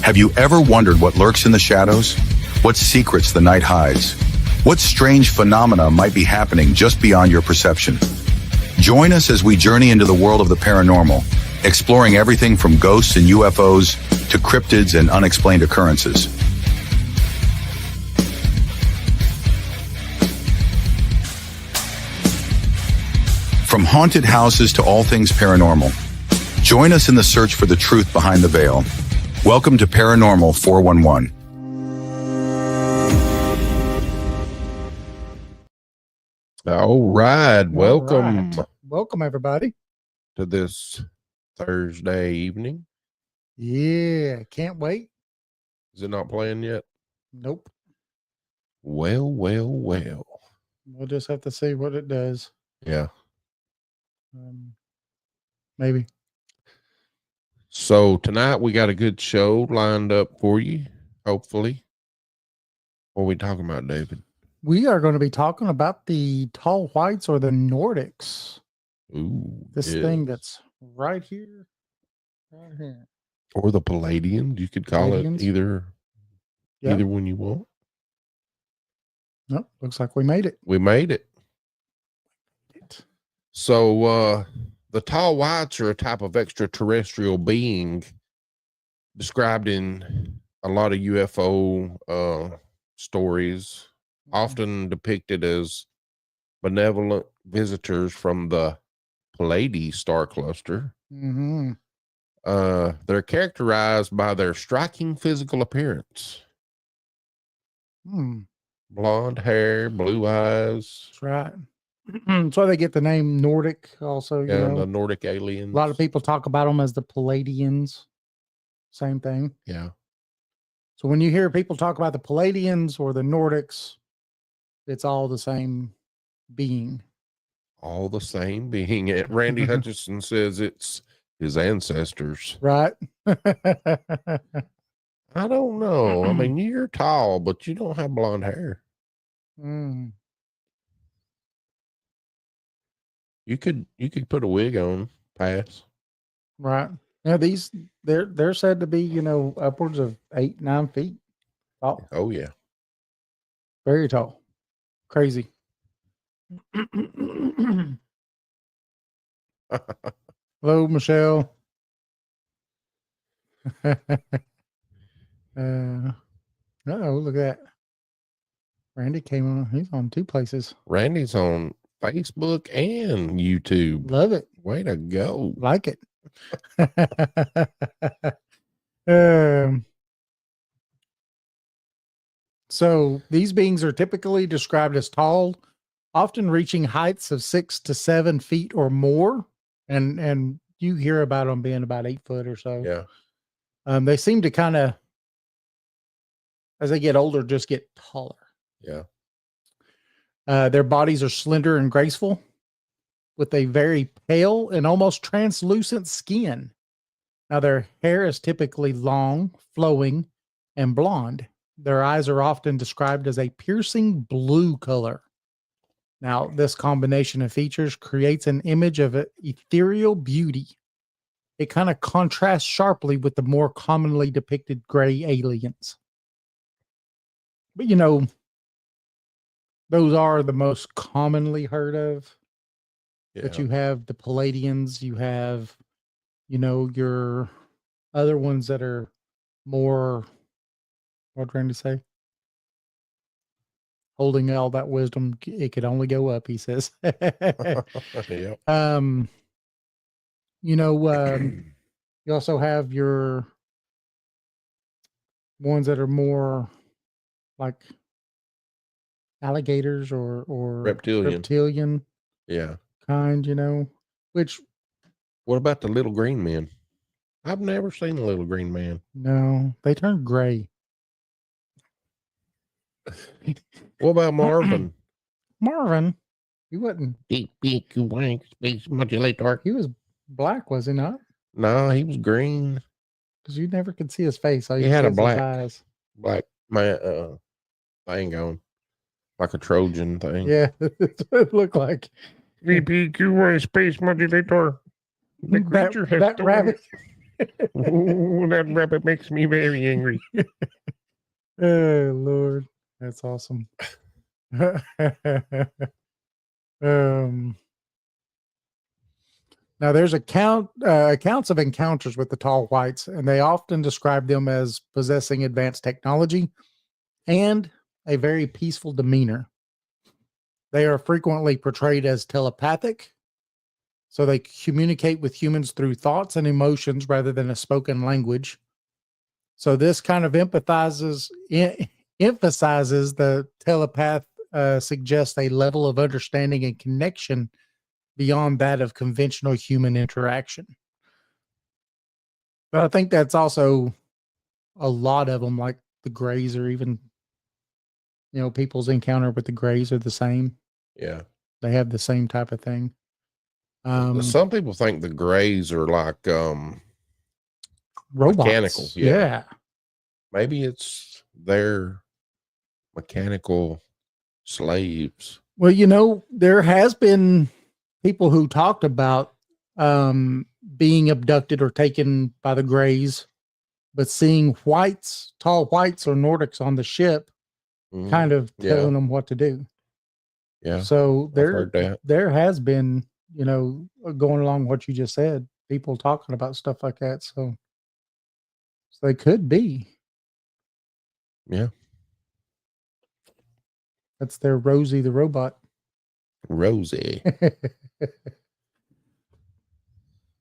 Have you ever wondered what lurks in the shadows? What secrets the night hides? What strange phenomena might be happening just beyond your perception? Join us as we journey into the world of the paranormal, exploring everything from ghosts and UFOs to cryptids and unexplained occurrences. From haunted houses to all things paranormal, join us in the search for the truth behind the veil. Welcome to Paranormal 411. All right. Welcome. Welcome, everybody. To this Thursday evening. Yeah, can't wait. Is it not playing yet? Nope. Well. We'll just have to see what it does. Yeah. Maybe. So tonight we got a good show lined up for you, hopefully. What are we talking about, David? We are going to be talking about the tall whites or the Nordics. Ooh. This thing that's right here. Right here. Or the Pleiadians. You could call Pleiadians. it either one you want. Nope. Looks like we made it. We made it. So the tall whites are a type of extraterrestrial being described in a lot of UFO stories, often depicted as benevolent visitors from the Pleiades star cluster. Mm-hmm. They're characterized by their striking physical appearance. Blonde hair, blue eyes. That's right. That's why they get the name Nordic also. Yeah, you know? the Nordic aliens. A lot of people talk about them as the Pleiadians. Same thing. Yeah. So when you hear people talk about the Pleiadians or the Nordics, it's all the same being. All the same being. Randy Hutchison says it's his ancestors. Right. I don't know. I mean, you're tall, but you don't have blonde hair. You could put a wig on, pass. Right. Yeah, they're said to be, upwards of 8-9 feet tall. Oh yeah. Very tall. Crazy. Hello, Michelle. Look at that. Randy came on. He's on 2 places. Randy's on Facebook and YouTube. Love it. Way to go. Like it. So these beings are typically described as tall, often reaching heights of 6 to 7 feet or more. And you hear about them being about 8 foot or so. Yeah. They seem to kind of, as they get older, just get taller. Yeah. Their bodies are slender and graceful with a very pale and almost translucent skin. Now, their hair is typically long, flowing, and blonde. Their eyes are often described as a piercing blue color. Now, this combination of features creates an image of ethereal beauty. It kind of contrasts sharply with the more commonly depicted gray aliens. But, those are the most commonly heard of. Yeah. But you have the Pleiadians, you have, your other ones that are more, what Randy say? Holding all that wisdom, it could only go up, he says. Yep. You also have your ones that are more like alligators or reptilian yeah kind, which what about the little green man? I've never seen a little green man. No, they turn gray. What about Marvin? Marvin, he wasn't Deep beak wank space modulator. he was black, was he not? No, he was green. Because you never could see his face. All He you had could a see was his black eyes. man thing going. Like a Trojan thing. Yeah, that's what it looked like. DPQY space modulator. The creature has That rabbit. Ooh, that rabbit makes me very angry. Oh Lord, that's awesome. um, Now there's accounts of encounters with the tall whites, and they often describe them as possessing advanced technology and a very peaceful demeanor. They are frequently portrayed as telepathic, so they communicate with humans through thoughts and emotions rather than a spoken language. So this kind of emphasizes the telepath suggests a level of understanding and connection beyond that of conventional human interaction. But I think that's also a lot of them, like the Greys, or even, people's encounter with the Greys are the same. Yeah. They have the same type of thing. Some people think the Greys are like Robots. mechanical. Yeah. Maybe it's their mechanical slaves. Well, there has been people who talked about being abducted or taken by the Greys, but seeing tall whites or Nordics on the ship, kind of telling them what to do. Yeah. So there has been, going along what you just said, people talking about stuff like that. So they could be. Yeah. That's their Rosie the robot. Rosie.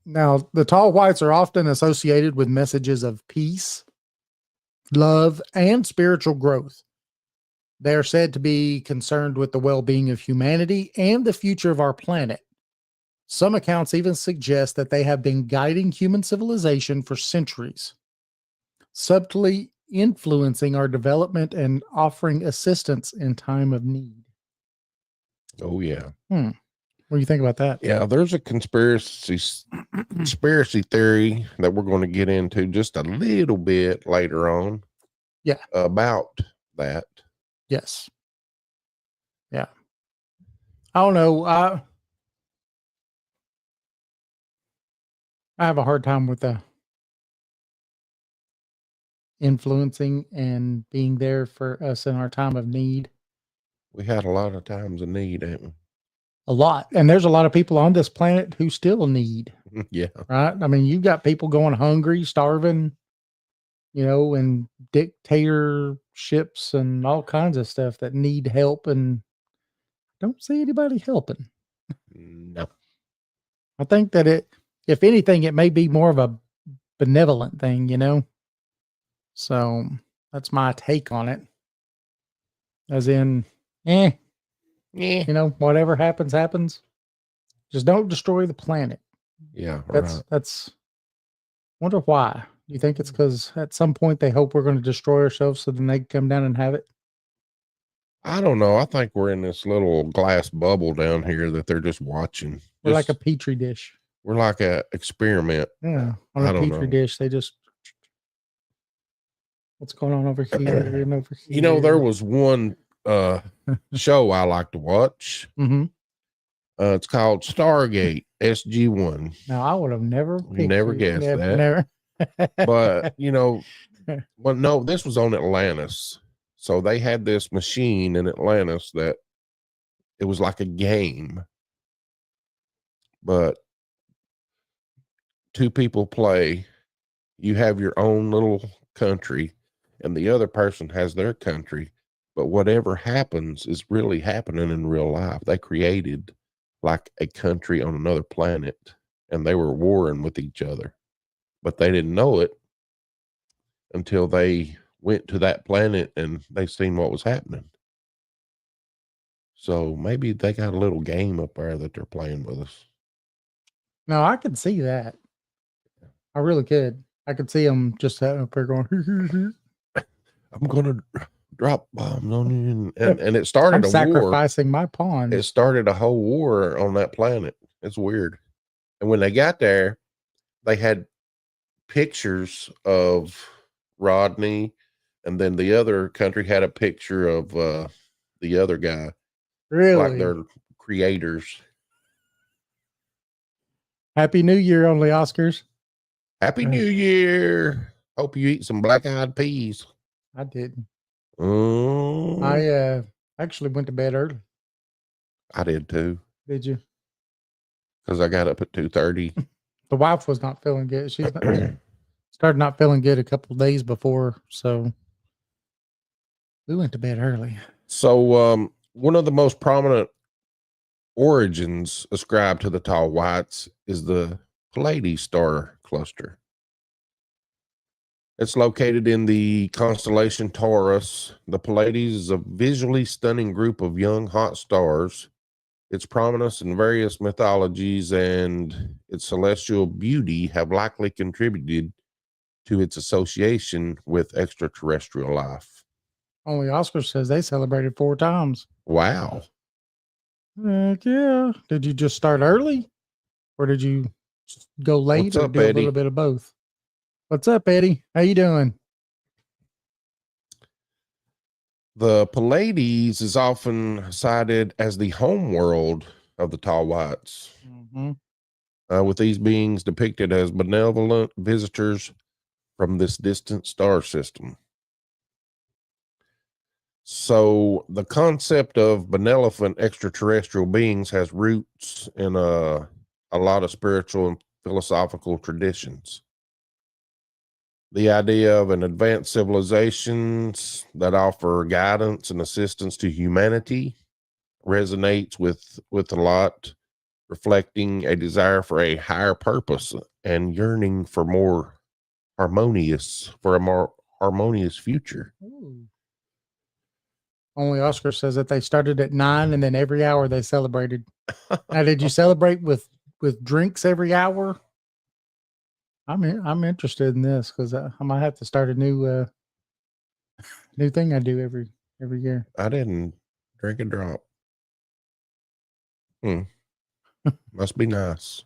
Now, the tall whites are often associated with messages of peace, love, and spiritual growth. They are said to be concerned with the well-being of humanity and the future of our planet. Some accounts even suggest that they have been guiding human civilization for centuries, subtly influencing our development and offering assistance in time of need. Oh, yeah. What do you think about that? Yeah, there's a conspiracy theory that we're going to get into just a little bit later on. Yeah. About that. Yes. Yeah. I don't know. I have a hard time with the influencing and being there for us in our time of need. We had a lot of times of need, haven't we? A lot. And there's a lot of people on this planet who still need. Yeah. Right? I mean, you've got people going hungry, starving, and dictatorships and all kinds of stuff that need help, and don't see anybody helping. No. I think that if anything, it may be more of a benevolent thing, So that's my take on it. As in, whatever happens, happens. Just don't destroy the planet. Yeah. That's wonder why. Do you think it's because at some point they hope we're going to destroy ourselves so then they can come down and have it? I don't know. I think we're in this little glass bubble down here that they're just watching. We're like a petri dish. We're like a experiment. Yeah. On a petri dish, they just, what's going on over here and over here? There was one show I like to watch. Mm-hmm. It's called Stargate SG-1. Now, I would have never guessed that. Never. But, well, no, this was on Atlantis. So they had this machine in Atlantis that it was like a game. But two people play. You have your own little country, and the other person has their country. But whatever happens is really happening in real life. They created like a country on another planet, and they were warring with each other, but they didn't know it until they went to that planet and they seen what was happening. So maybe they got a little game up there that they're playing with us. No, I could see that. I really could. I could see them just up there going, I'm going to drop bombs on you. And it started a sacrificing my pawn. It started a whole war on that planet. It's weird. And when they got there, they had pictures of Rodney, and then the other country had a picture of the other guy. Really? Like they're creators. Happy New Year, only Oscars. Happy New Year. Hope you eat some black-eyed peas. I didn't. Mm, I actually went to bed early. I did too. Did you? Because I got up at 2:30. The wife was not feeling good. She's not, started not feeling good a couple of days before, so we went to bed early. So one of the most prominent origins ascribed to the tall whites is the Pleiades star cluster. It's located in the constellation Taurus. The Pleiades is a visually stunning group of young hot stars. Its prominence in various mythologies and its celestial beauty have likely contributed to its association with extraterrestrial life. Only Oscar says they celebrated 4 times. Wow. Heck yeah. Did you just start early? Or did you go late? What's or up, do a Eddie? little bit of both? What's up, Eddie? How you doing? The Pleiades is often cited as the home world of the tall whites, with these beings depicted as benevolent visitors from this distant star system. So the concept of benevolent extraterrestrial beings has roots in a lot of spiritual and philosophical traditions. The idea of an advanced civilizations that offer guidance and assistance to humanity resonates with a lot, reflecting a desire for a higher purpose and yearning for a more harmonious future. Ooh. Only Oscar says that they started at 9 and then every hour they celebrated. Now, did you celebrate with drinks every hour? I'm interested in this because I might have to start a new thing I do every year. I didn't drink a drop. Must be nice.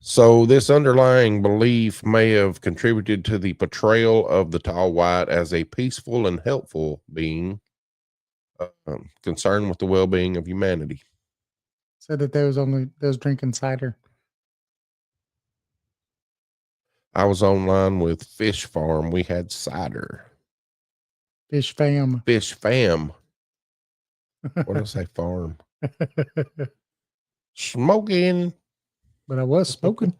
So this underlying belief may have contributed to the portrayal of the tall white as a peaceful and helpful being, concerned with the well-being of humanity. Said that there was drinking cider. I was online with Fish Farm. We had cider. Fish fam. Fish fam. What did I say? Farm. Smoking. But I was smoking.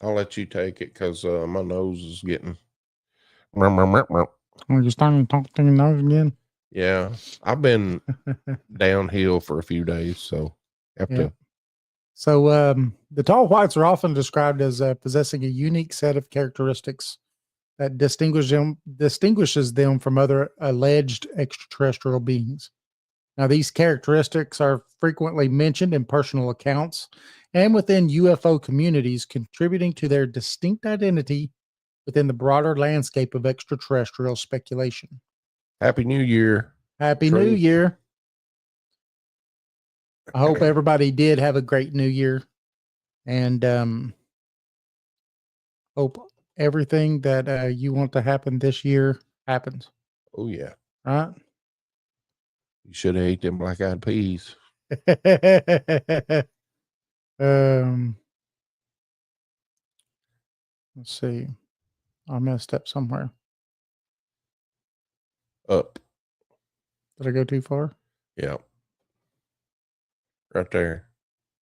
I'll let you take it because my nose is getting. Are you starting to talk to your nose again? Yeah, I've been downhill for a few days, so have to. So the tall whites are often described as possessing a unique set of characteristics that distinguishes them from other alleged extraterrestrial beings. Now, these characteristics are frequently mentioned in personal accounts and within UFO communities, contributing to their distinct identity within the broader landscape of extraterrestrial speculation. Happy New Year. Happy New Year. I hope everybody did have a great New Year, and hope everything that you want to happen this year happens. Oh, yeah. Right? You should have ate them black-eyed peas. Let's see. I messed up somewhere. Up. Did I go too far? Yeah. Right there.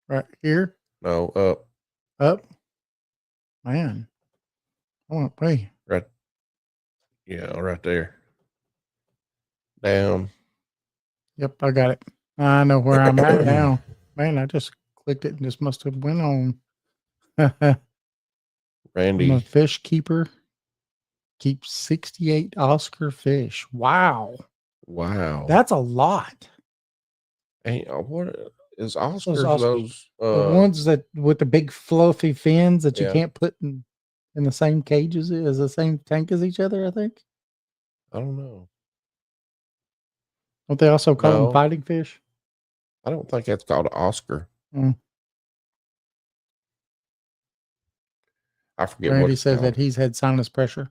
Right here? No, up. Up? Man. I went way. Right. Yeah, right there. Down. Yep, I got it. I know where I'm at now. Man, I just clicked it and just must have went on. Randy. I'm a fish keeper. Keeps 68 Oscar fish. Wow. Wow. That's a lot. Hey, what is Oscars? Those Those the ones that with the big fluffy fins that you yeah. can't put in the same cage as the same tank as each other, I think. I don't know. Don't they also call them fighting fish? I don't think that's called an Oscar. I forget what Randy it's says called. that he's had sinus pressure.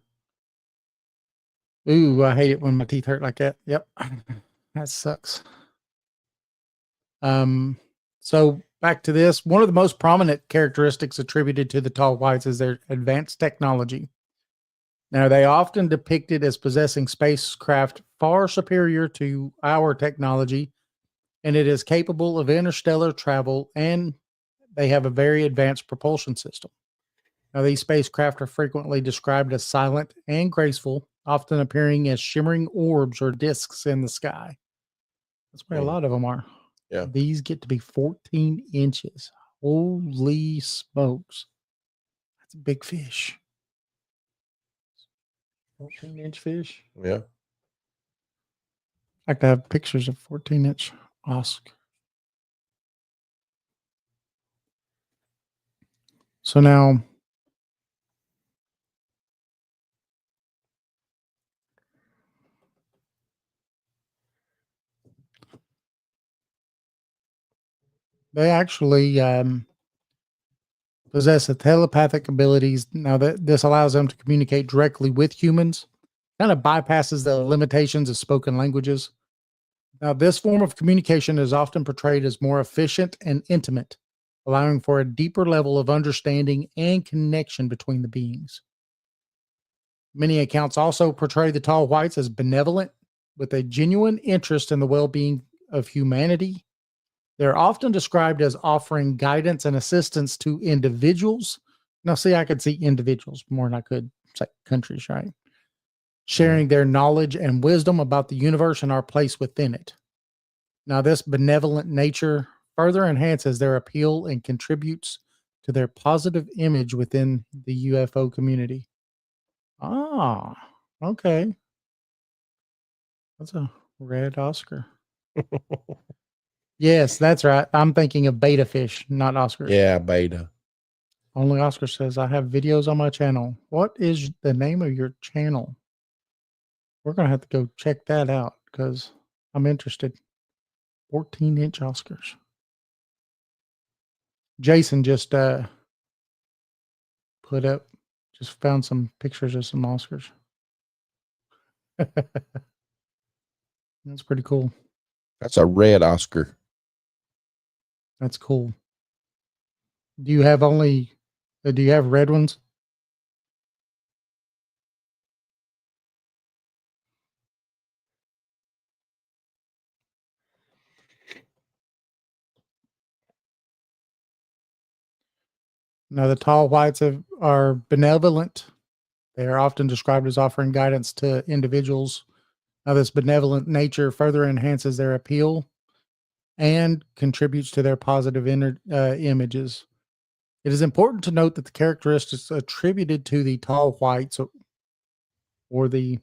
Ooh, I hate it when my teeth hurt like that. Yep. That sucks. So back to this. One of the most prominent characteristics attributed to the tall whites is their advanced technology. Now, they often depicted as possessing spacecraft far superior to our technology, and it is capable of interstellar travel, and they have a very advanced propulsion system. Now, these spacecraft are frequently described as silent and graceful, often appearing as shimmering orbs or discs in the sky. That's where a lot of them are. Yeah. These get to be 14 inches. Holy smokes. That's a big fish. 14-inch fish. Yeah. I like to have pictures of 14-inch Oscar. So now, they actually possess a telepathic abilities. Now that this allows them to communicate directly with humans, kind of bypasses the limitations of spoken languages. Now, this form of communication is often portrayed as more efficient and intimate, allowing for a deeper level of understanding and connection between the beings. Many accounts also portray the tall whites as benevolent, with a genuine interest in the well-being of humanity. They're often described as offering guidance and assistance to individuals. Now, see, I could see individuals more than I could say countries, right? Sharing their knowledge and wisdom about the universe and our place within it. Now, this benevolent nature further enhances their appeal and contributes to their positive image within the UFO community. Ah, okay. That's a red Oscar. Yes, that's right. I'm thinking of beta fish, not Oscar. Yeah, beta. Only Oscar says, I have videos on my channel. What is the name of your channel? We're going to have to go check that out because I'm interested. 14-inch Oscars. Jason just put up, just found some pictures of some Oscars. That's pretty cool. That's a red Oscar. That's cool. Do you have red ones? Now, the tall whites are benevolent. They are often described as offering guidance to individuals. Now, this benevolent nature further enhances their appeal and contributes to their positive images. It is important to note that the characteristics attributed to the tall whites or the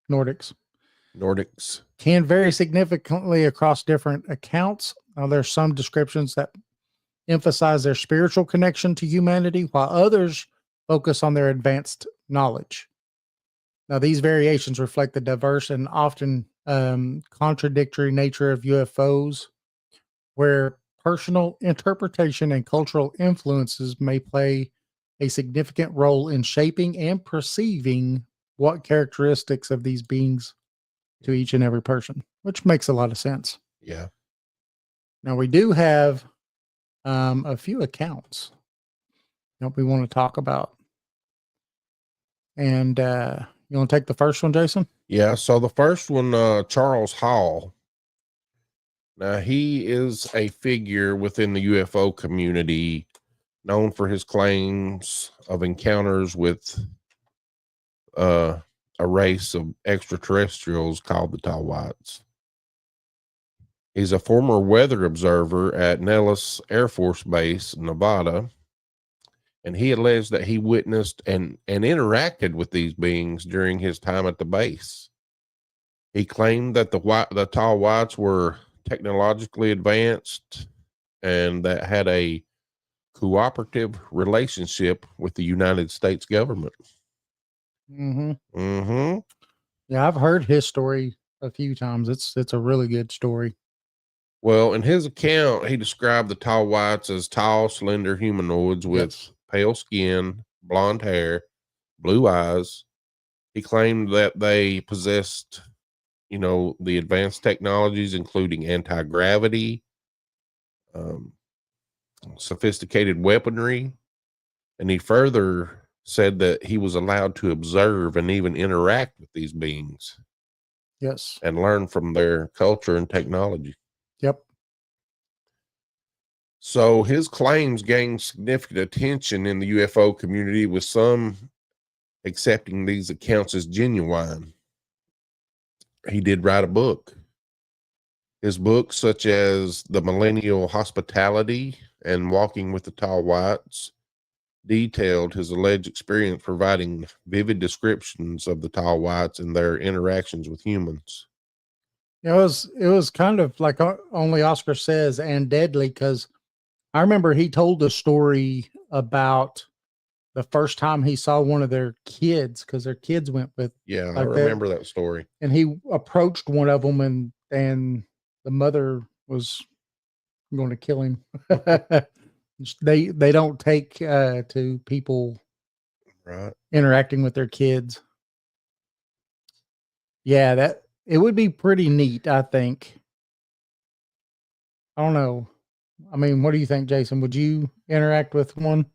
Nordics can vary significantly across different accounts. Now, there's some descriptions that emphasize their spiritual connection to humanity, while others focus on their advanced knowledge. Now, these variations reflect the diverse and often contradictory nature of UFOs, where personal interpretation and cultural influences may play a significant role in shaping and perceiving what characteristics of these beings to each and every person, which makes a lot of sense. Yeah. Now, we do have a few accounts that we want to talk about. And you want to take the first one, Jason? Yeah. So the first one, Charles Hall. Now, he is a figure within the UFO community known for his claims of encounters with a race of extraterrestrials called the Tall Whites. He's a former weather observer at Nellis Air Force Base, Nevada, and he alleged that he witnessed and interacted with these beings during his time at the base. He claimed that the Tall Whites were technologically advanced and that had a cooperative relationship with the United States government. Mm-hmm. Mm-hmm. Yeah, I've heard his story a few times. It's a really good story. Well, in his account, he described the Tall Whites as tall, slender humanoids with pale skin, blonde hair, blue eyes. He claimed that they possessed, the advanced technologies, including anti-gravity, um, sophisticated weaponry. And he further said that he was allowed to observe and even interact with these beings. Yes. And learn from their culture and technology. Yep. So his claims gained significant attention in the UFO community, with some accepting these accounts as genuine. He did write a book. His books, such as The Millennial Hospitality and Walking with the Tall Whites, detailed his alleged experience, providing vivid descriptions of the Tall Whites and their interactions with humans. It was kind of like only Oscar says, and deadly, because I remember he told a story about the first time he saw one of their kids, because their kids went with. Yeah, like I remember that story. And he approached one of them, and the mother was going to kill him. They don't take to people Right. interacting with their kids. Yeah, that it would be pretty neat, I think. I don't know. I mean, what do you think, Jason? Would you interact with one?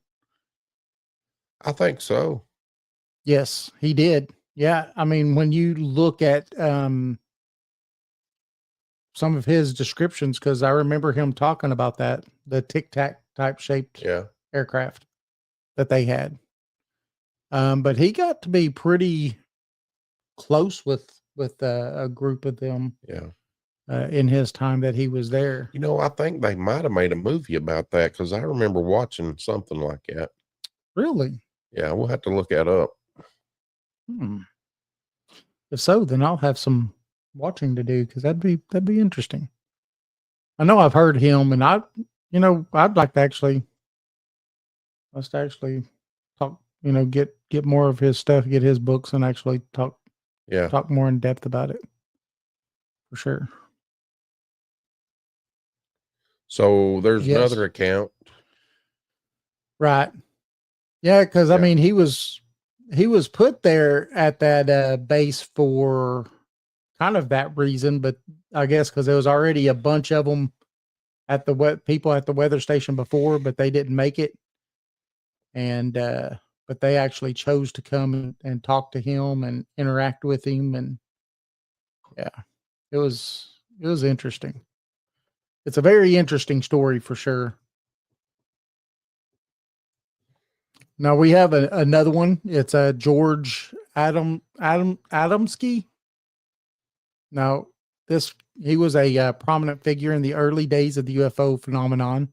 I think so. Yes, he did. Yeah, I mean, when you look at some of his descriptions, because I remember him talking about that, the Tic Tac type shaped aircraft that they had. But he got to be pretty close with a group of them. Yeah. In his time that he was there. I think they might have made a movie about that, because I remember watching something like that. Really? Yeah, we'll have to look that up. If so, then I'll have some watching to do, because that'd be interesting. I know I've heard him, and I'd like to actually talk, get more of his stuff, get his books, and actually talk more in depth about it. For sure. So there's another account. Right. Yeah, because I mean, he was put there at that base for kind of that reason, but I guess because there was already a bunch of them at people at the weather station before, but they didn't make it. And but they actually chose to come and talk to him and interact with him, and yeah, it was interesting. It's a very interesting story for sure. Now we have another one. It's a George Adamski. Now he was a prominent figure in the early days of the UFO phenomenon.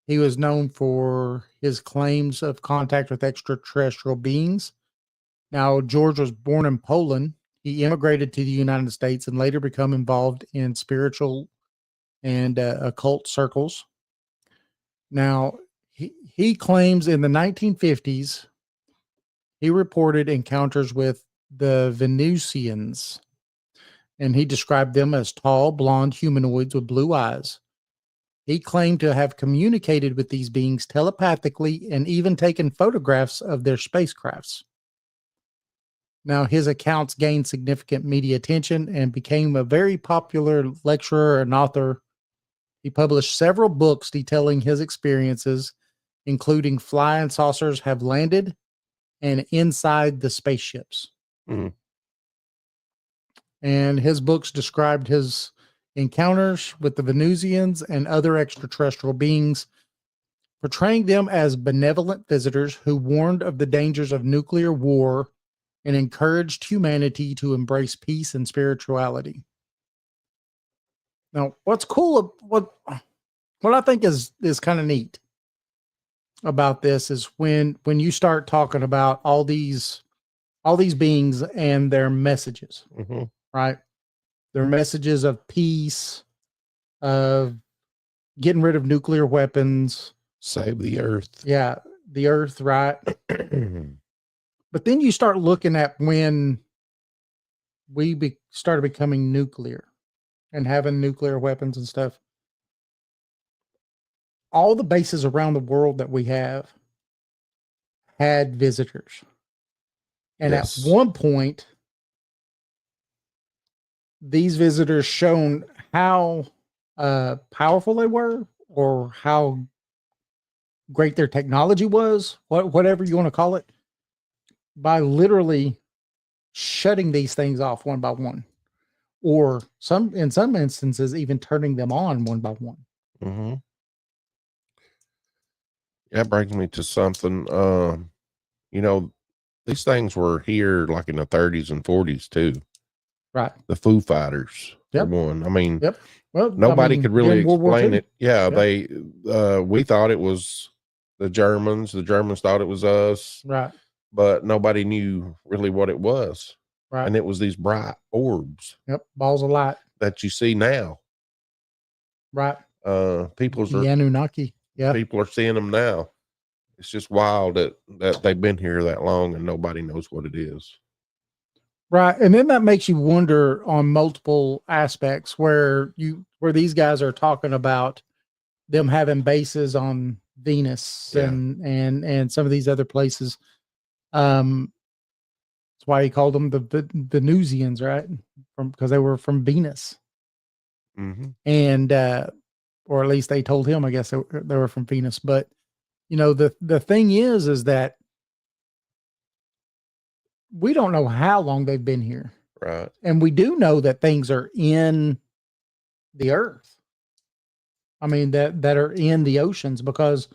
He was known for his claims of contact with extraterrestrial beings. Now, George was born in Poland. He immigrated to the United States and later became involved in spiritual and occult circles. Now, he claims in the 1950s, he reported encounters with the Venusians, and he described them as tall, blonde humanoids with blue eyes. He claimed to have communicated with these beings telepathically and even taken photographs of their spacecrafts. Now, his accounts gained significant media attention and became a very popular lecturer and author. He published several books detailing his experiences, including Flying Saucers Have Landed and Inside the Spaceships. Mm-hmm. And his books described his encounters with the Venusians and other extraterrestrial beings, portraying them as benevolent visitors who warned of the dangers of nuclear war and encouraged humanity to embrace peace and spirituality. Now, what's cool, what I think is kind of neat about this is when you start talking about all these beings and their messages, mm-hmm. right? Their messages of peace, of getting rid of nuclear weapons, save the earth. Yeah, the earth, right? But then you start looking at when we started becoming nuclear and having nuclear weapons and stuff. All the bases around the world that we have had visitors. And at one point, these visitors shown how powerful they were, or how great their technology was, whatever you want to call it, by literally shutting these things off one by one, or in some instances even turning them on one by one. Mm-hmm. That brings me to something. You know, these things were here like in the 30s and 40s too. Right. The Foo Fighters, for Yep. one. I mean, Yep. Well, nobody could really explain it. Yeah, Yep. we thought it was the Germans. The Germans thought it was us. Right. But nobody knew really what it was. Right. And it was these bright orbs. Yep. Balls of light that you see now. Right. The Anunnaki. Yeah. People are seeing them now. It's just wild that they've been here that long and nobody knows what it is. Right. And then that makes you wonder on multiple aspects where these guys are talking about them having bases on Venus and some of these other places. That's why he called them the Venusians, right? Because they were from Venus. Mm-hmm. And or at least they told him, I guess they were from Venus. But the thing is that we don't know how long they've been here. Right. And we do know that things are in the earth. I mean, that are in the oceans, because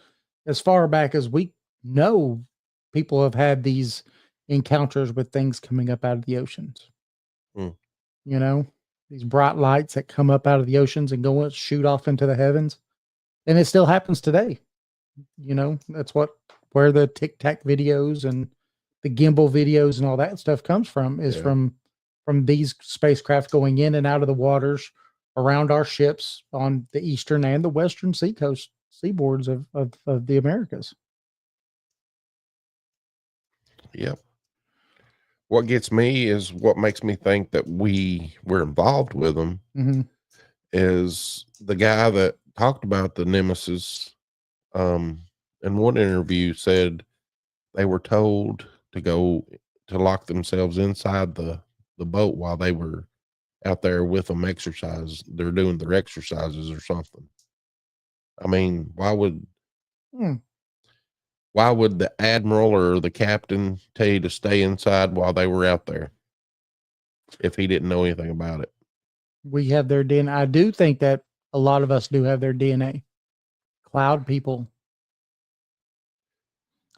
as far back as we know, people have had these encounters with things coming up out of the oceans. These bright lights that come up out of the oceans and shoot off into the heavens. And it still happens today. That's where the Tic Tac videos and the gimbal videos and all that stuff comes from, is from these spacecraft going in and out of the waters around our ships on the eastern and the western seaboards of the Americas. Yep. What gets me is what makes me think that we're involved with them. Mm-hmm. Is the guy that talked about the Nemesis in one interview said they were told to lock themselves inside the boat while they were out there with them exercise. They're doing their exercises or something. I mean, why would the admiral or the captain tell you to stay inside while they were out there if he didn't know anything about it? We have their DNA. I do think that a lot of us do have their DNA. Cloud people.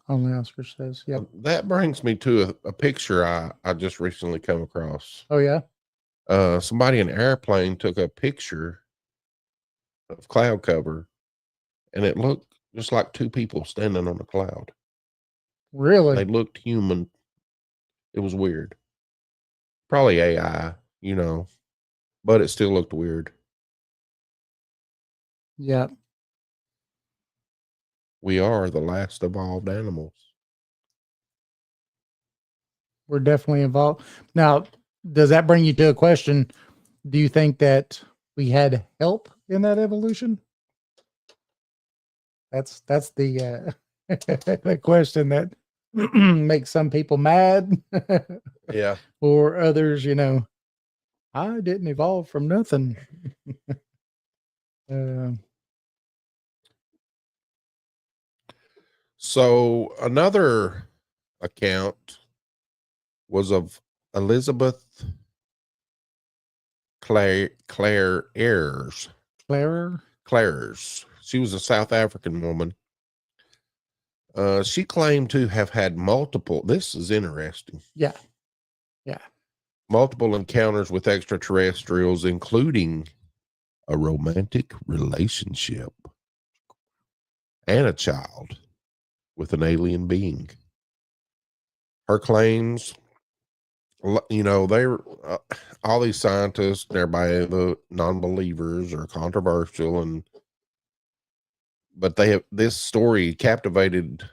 Only Oscar says, yep. That brings me to a picture I just recently come across. Oh, yeah? Somebody in an airplane took a picture of cloud cover, and it looked just like two people standing on a cloud. Really? They looked human. It was weird. Probably AI, but it still looked weird. Yeah. We are the last evolved animals. We're definitely involved. Now, does that bring you to a question? Do you think that we had help in that evolution? That's the the question that makes some people mad. Yeah. Or others, I didn't evolve from nothing. So another account was of Elizabeth Clare Ayres. Clares. She was a South African woman. She claimed to have had multiple. This is interesting. Yeah. Multiple encounters with extraterrestrials, including a romantic relationship and a child with an alien being. Her claims, they were all these scientists and everybody, the non-believers, are controversial, but this story captivated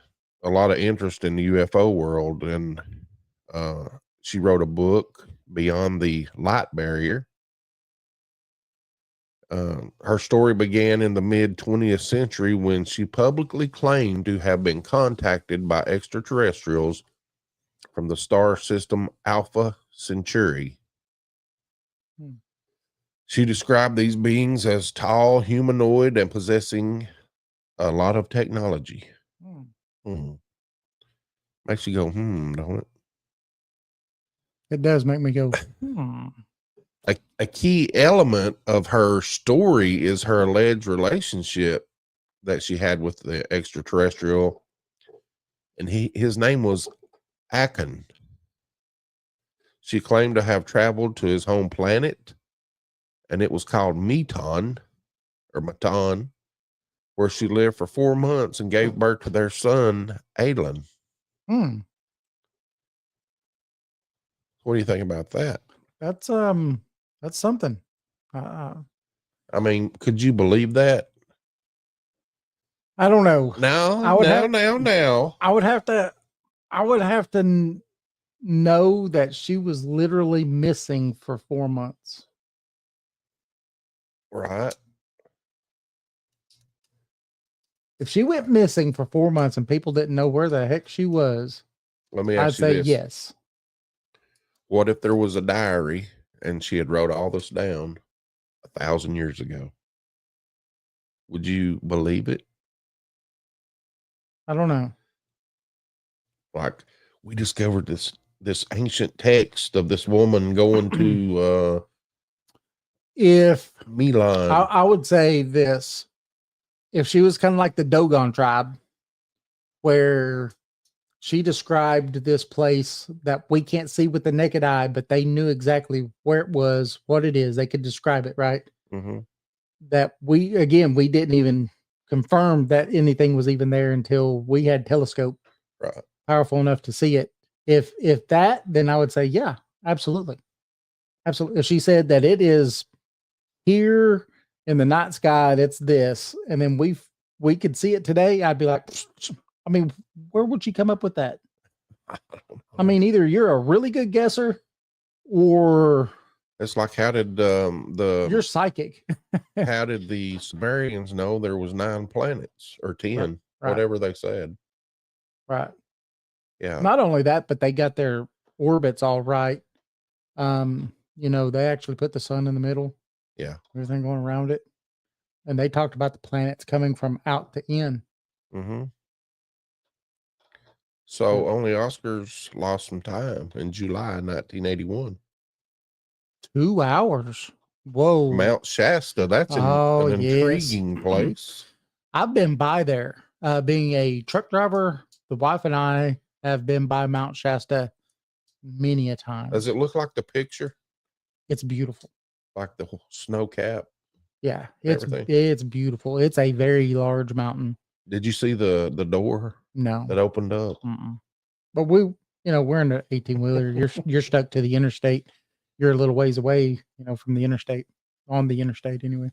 a lot of interest in the UFO world, and she wrote a book, Beyond the Light Barrier. Her story began in the mid-20th century when she publicly claimed to have been contacted by extraterrestrials from the star system Alpha Centauri. She described these beings as tall, humanoid, and possessing a lot of technology. Hmm. Makes you go, don't it? It does make me go, A key element of her story is her alleged relationship that she had with the extraterrestrial, and his name was Akon. She claimed to have traveled to his home planet, and it was called Meton, or Maton, where she lived for 4 months and gave birth to their son, Alan. What do you think about that? That's something. I mean, could you believe that? I don't know. No. I would have to know that she was literally missing for 4 months. Right. If she went missing for 4 months and people didn't know where the heck she was, Let me I'd ask you say this. yes. What if there was a diary and she had wrote all this down 1,000 years ago? Would you believe it? I don't know. Like, we discovered this ancient text of this woman going to If Milan. I would say this, if she was kind of like the Dogon tribe, where she described this place that we can't see with the naked eye, but they knew exactly where it was, what it is. They could describe it, right? Mm-hmm. That we didn't even confirm that anything was even there until we had telescope powerful enough to see it. If that, then I would say, yeah, absolutely. Absolutely. If she said that it is here in the night sky, that's this, and then we could see it today, I'd be like, I mean, where would she come up with that? I mean, either you're a really good guesser or it's like, how did you're psychic. How did the Sumerians know there was 9 planets or 10, whatever they said? Right. Yeah. Not only that, but they got their orbits all right. They actually put the sun in the middle. Yeah. Everything going around it. And they talked about the planets coming from out to in. Mm-hmm. So only Oscars lost some time in July 1981. 2 hours. Whoa. Mount Shasta. That's an intriguing place. I've been by there. Being a truck driver, the wife and I have been by Mount Shasta many a time. Does it look like the picture? It's beautiful. Like the snow cap? Yeah, it's beautiful. It's a very large mountain. Did you see the door? No. That opened up? But we're in the 18-wheeler. You're stuck to the interstate. You're a little ways away, from the interstate, on the interstate anyway.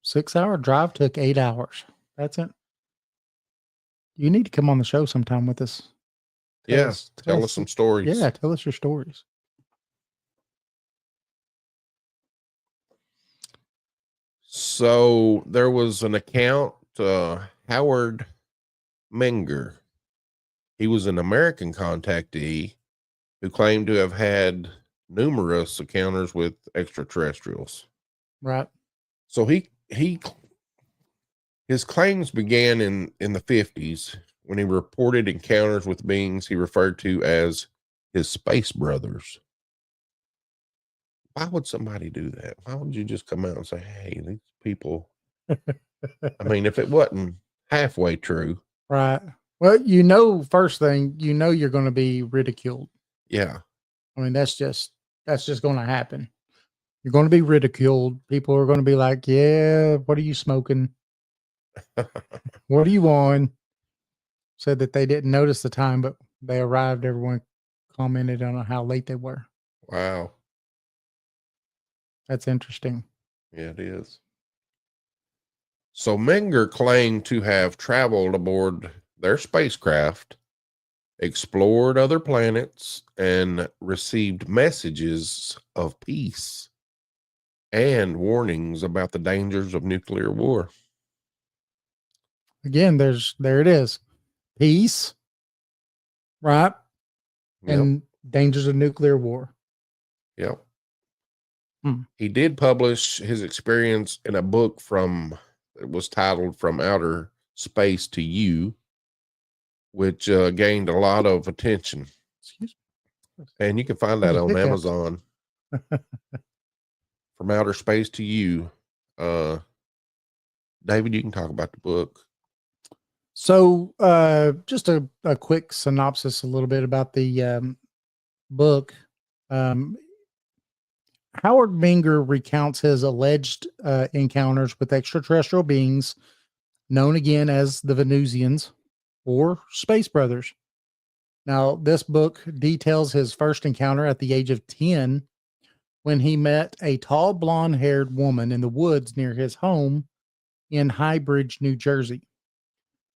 6-hour drive took 8 hours. That's it. You need to come on the show sometime with us. Tell us some stories. Yeah, tell us your stories. So there was an account, Howard Menger. He was an American contactee who claimed to have had numerous encounters with extraterrestrials. Right. So his claims began in the 50s when he reported encounters with beings he referred to as his space brothers. Why would somebody do that? Why would you just come out and say, hey, these people, I mean, if it wasn't halfway true. Right. Well, first thing, you're going to be ridiculed. Yeah. I mean, that's just going to happen. You're going to be ridiculed. People are going to be like, yeah, what are you smoking? What are you on? Said that they didn't notice the time, but they arrived. Everyone commented on how late they were. Wow. That's interesting. Yeah, it is. So Menger claimed to have traveled aboard their spacecraft, explored other planets, and received messages of peace and warnings about the dangers of nuclear war. Again, there it is. Peace, right? Yep. And dangers of nuclear war. Yep. He did publish his experience in a book it was titled From Outer Space to You, which gained a lot of attention. Excuse me. And you can find that on Hiccups. Amazon. From Outer Space to You. David, you can talk about the book. So just a quick synopsis, a little bit about the book. Howard Menger recounts his alleged encounters with extraterrestrial beings, known again as the Venusians or Space Brothers. Now, this book details his first encounter at the age of 10 when he met a tall, blonde-haired woman in the woods near his home in High Bridge, New Jersey.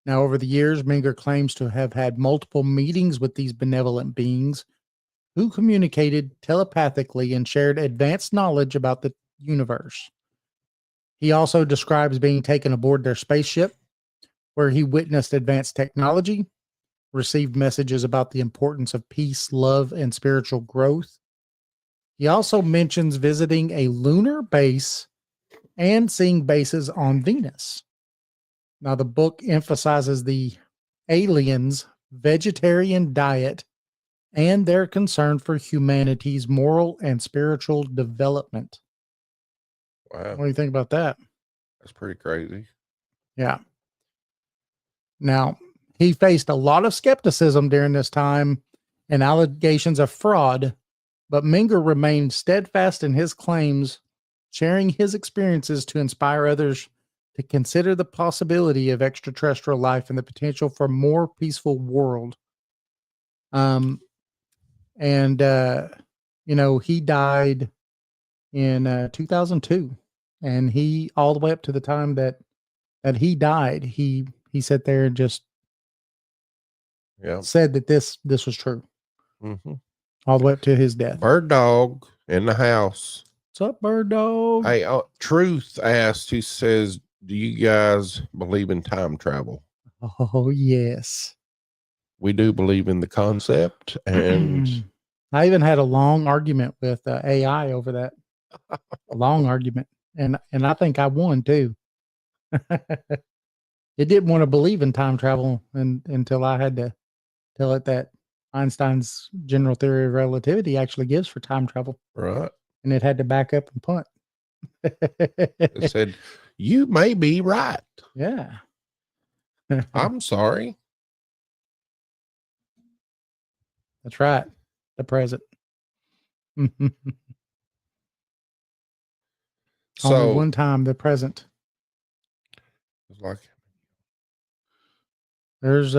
Now, over the years, Menger claims to have had multiple meetings with these benevolent beings who communicated telepathically and shared advanced knowledge about the universe. He also describes being taken aboard their spaceship, where he witnessed advanced technology, received messages about the importance of peace, love, and spiritual growth. He also mentions visiting a lunar base and seeing bases on Venus. Now, the book emphasizes the aliens' vegetarian diet and their concern for humanity's moral and spiritual development. Wow. What do you think about that? That's pretty crazy. Yeah. Now, he faced a lot of skepticism during this time and allegations of fraud, but Menger remained steadfast in his claims, sharing his experiences to inspire others to consider the possibility of extraterrestrial life and the potential for a more peaceful world. He died in 2002, and he, all the way up to the time that he died, he sat there and just said that this was true. Mm-hmm. All the way up to his death. Bird Dog in the house. What's up, Bird Dog? Hey, Truth asked, he says, do you guys believe in time travel? Oh, yes. We do believe in the concept, and I even had a long argument with AI over that. A long argument, and I think I won too. It didn't want to believe in time travel until I had to tell it that Einstein's general theory of relativity actually gives for time travel. Right. And it had to back up and punt. It said, you may be right. Yeah. I'm sorry. That's right. The present. So only one time, the present. It's like, there's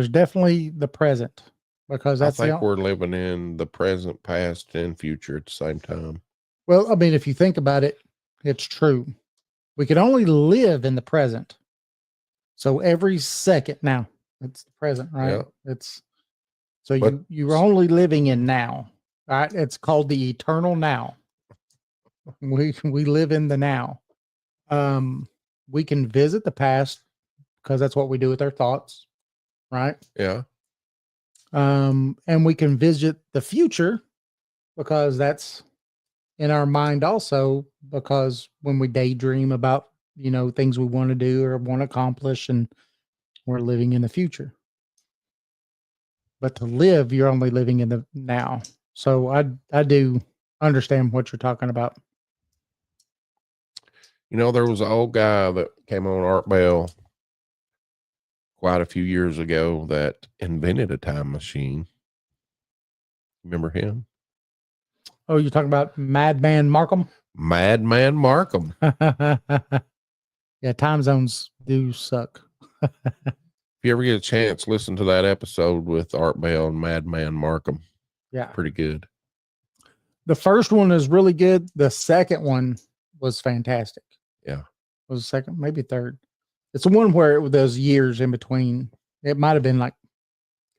definitely the present, because that's I think we're living in the present, past, and future at the same time. Well, I mean, if you think about it, it's true. We can only live in the present. So every second now, it's the present, right? Yeah. It's so you're only living in now, right? It's called the eternal now. We live in the now. We can visit the past because that's what we do with our thoughts, right? Yeah. And we can visit the future because that's in our mind also, because when we daydream about, things we want to do or want to accomplish, and we're living in the future. But to live, you're only living in the now. So I do understand what you're talking about. There was an old guy that came on Art Bell quite a few years ago that invented a time machine. Remember him? Oh, you're talking about Madman Markham? Madman Markham. Yeah, time zones do suck. If you ever get a chance, listen to that episode with Art Bell and Madman Markham. Yeah. Pretty good. The first one is really good. The second one was fantastic. Yeah. Was the second, maybe third. It's the one where there's years in between. It might have been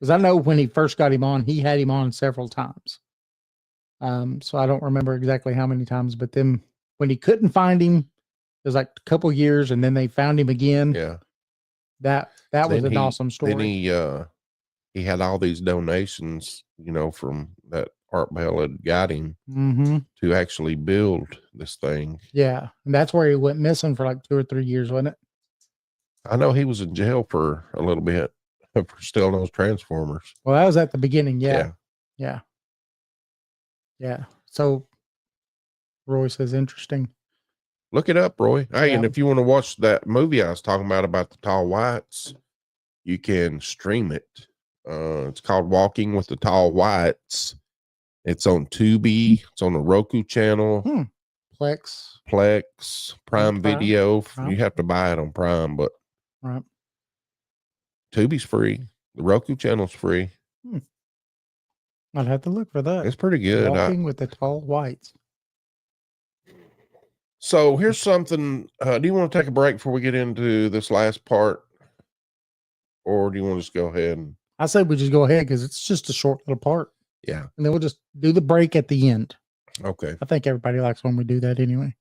because I know when he first got him on, he had him on several times. So I don't remember exactly how many times, but then when he couldn't find him, it was a couple years, and then they found him again. Yeah. That was an awesome story. Then he had all these donations, from that Art Bell had got him Mm-hmm. to actually build this thing. Yeah. And that's where he went missing for like 2 or 3 years, wasn't it? I know he was in jail for a little bit for stealing those Transformers. Well, that was at the beginning. Yeah. Yeah. Yeah. Yeah. So Roy says, interesting. Look it up, Roy. Hey, Yeah. and if you want to watch that movie I was talking about the Tall Whites, you can stream it. It's called Walking with the Tall Whites. It's on Tubi. It's on the Roku channel. Plex, Prime Video. Prime. You have to buy it on Prime, but Right. Tubi's free. The Roku channel's free. I'd have to look for that. It's pretty good. Walking with the Tall Whites. So here's something. Do you want to take a break before we get into this last part? Or do you want to just go ahead and I say we just go ahead because it's just a short little part. yeah. And then we'll just do the break at the end. Okay. I think everybody likes when we do that anyway.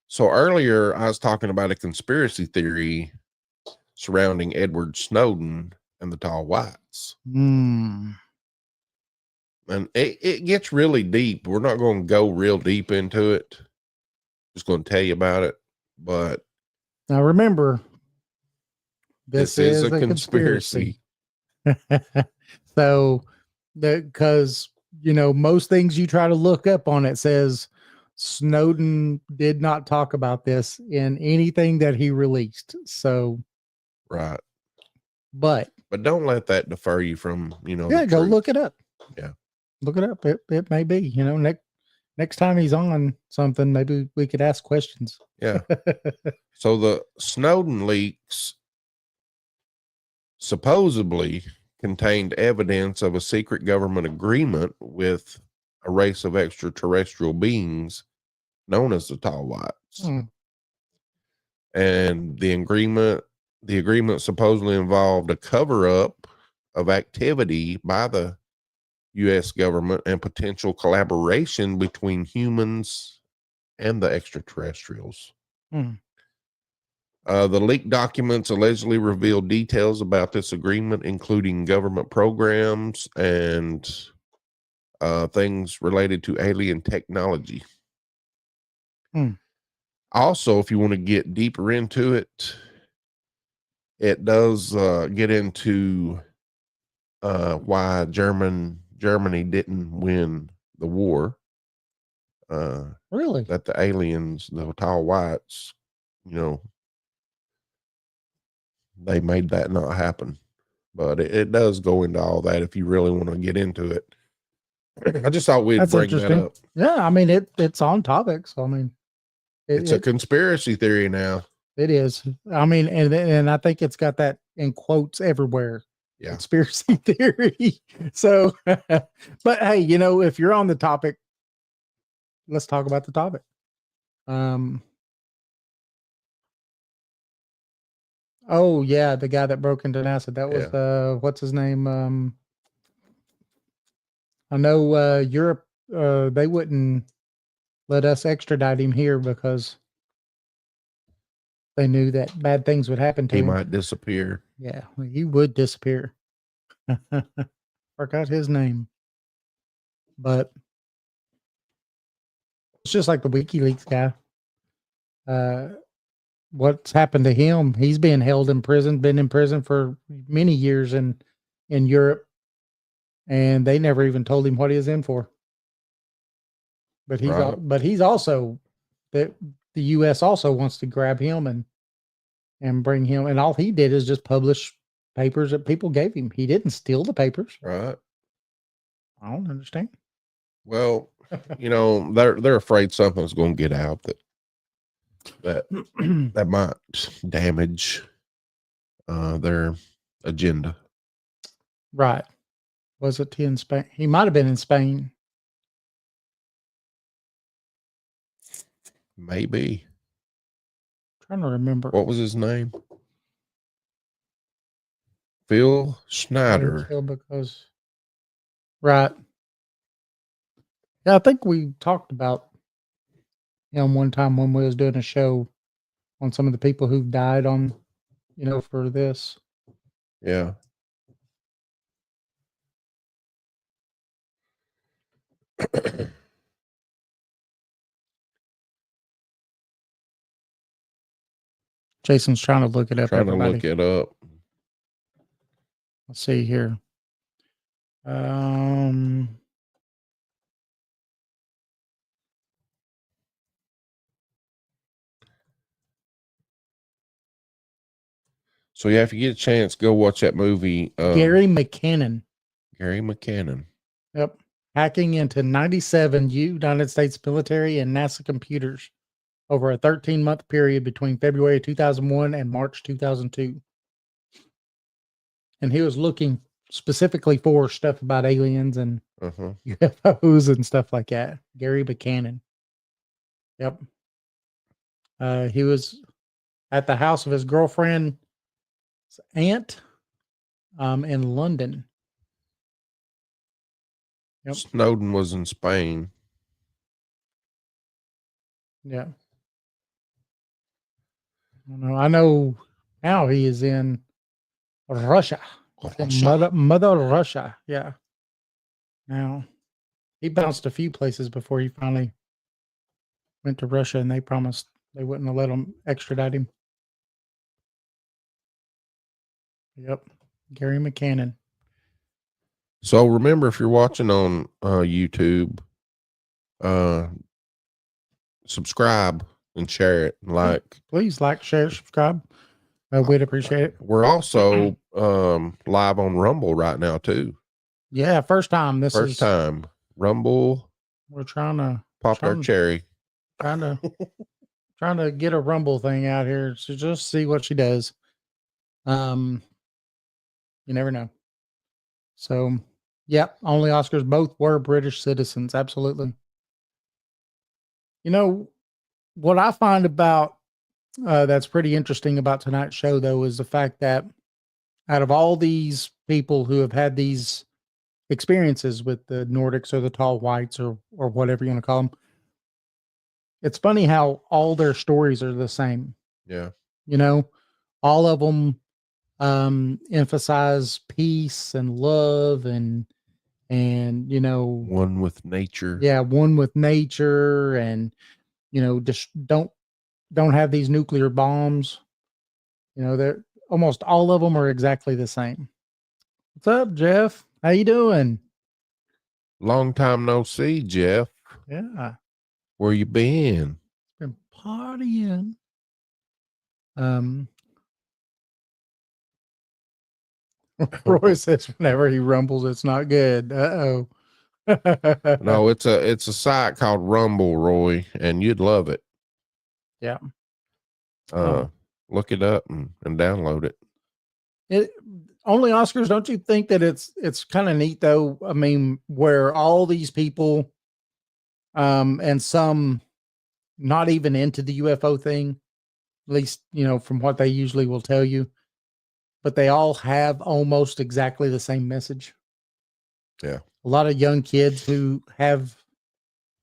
So earlier I was talking about a conspiracy theory surrounding Edward Snowden and the Tall Whites. Mm. And it gets really deep. We're not going to go real deep into it. Just going to tell you about it. But Now remember, this is a conspiracy. So, because, you know, most things you try to look up on it says Snowden did not talk about this in anything that he released. So, Right. but don't let that defer you from, you know, yeah, go truth. look it up. Yeah. Look it up. It may be, you know, next time he's on something, maybe we could ask questions. Yeah. So the Snowden leaks supposedly contained evidence of a secret government agreement with a race of extraterrestrial beings known as the Tall Whites. And the agreement supposedly involved a cover-up of activity by the U.S. government and potential collaboration between humans and the extraterrestrials. The leaked documents allegedly revealed details about this agreement, including government programs and things related to alien technology. Also, if you want to get deeper into it, it does get into why Germany didn't win the war. Really? That the aliens, the Tall Whites, you know, they made that not happen. But it does go into all that if you really want to get into it. I just thought we'd bring that up. Yeah, I mean it's on topic. So I mean, It's a conspiracy theory now. It is. I mean, and I think it's got that in quotes everywhere. Yeah. Conspiracy theory. So, but hey, you know, if you're on the topic, let's talk about the topic. Oh yeah, the guy that broke into NASA. That was what's his name? I know Europe. They wouldn't let us extradite him here because they knew that bad things would happen to him. He might disappear. Yeah, he would disappear. Forgot his name. But it's just like the WikiLeaks guy. What's happened to him? He's been held in prison, been in prison for many years in Europe, and they never even told him what he was in for. But he's also the U.S. also wants to grab him and bring him, and all he did is just publish papers that people gave him. He didn't steal the papers. Right. I don't understand. Well, you know, they're afraid something's going to get out that might damage their agenda. Right. Was it in Spain? He might have been in Spain. Maybe. Trying to remember. What was his name? Phil Schneider. Because, right. Yeah, I think we talked about him one time when we was doing a show on some of the people who died on, you know, for this. Yeah. Jason's trying to look it up. Trying Everybody, to look it up. let's see here. So yeah, if you get a chance, go watch that movie. Gary McCannon. Gary McCannon. Yep. Hacking into 97 United States military and NASA computers over a 13-month period between February 2001 and March 2002. And he was looking specifically for stuff about aliens and UFOs and stuff like that. Gary Buchanan. Yep. He was at the house of his girlfriend's aunt in London. Yep. Snowden was in Spain. Yeah. I know now he is in Russia. Mother Russia. Yeah. Now he bounced a few places before he finally went to Russia, and they promised they wouldn't have let him extradite him. Yep. Gary McCannon. So remember, if you're watching on YouTube, subscribe and share it and like. Please like, share, subscribe. We'd appreciate it. We're also live on Rumble right now too. Yeah, first time. First time. Rumble. We're trying to pop our cherry. Trying to get a Rumble thing out here to just see what she does. You never know. So, yep, only Oscars. Both were British citizens. Absolutely. You know, what I find about that's pretty interesting about tonight's show, though, is the fact that out of all these people who have had these experiences with the Nordics or the tall whites or whatever you want to call them, it's funny how all their stories are the same. Yeah. You know, all of them emphasize peace and love and you know, one with nature. Yeah, one with nature, and you know, just don't have these nuclear bombs. You know, they're almost all of them are exactly the same. What's up, Jeff? How you doing? Long time no see, Jeff. Yeah. Where you been? Been partying. Roy says whenever he rumbles, it's not good. Uh-oh. No, it's a site called Rumble, Roy, and you'd love it. Yeah. Look it up and download it. Only Oscars, don't you think that it's kind of neat though? I mean, where all these people and some not even into the UFO thing, at least, you know, from what they usually will tell you, but they all have almost exactly the same message. Yeah. A lot of young kids who have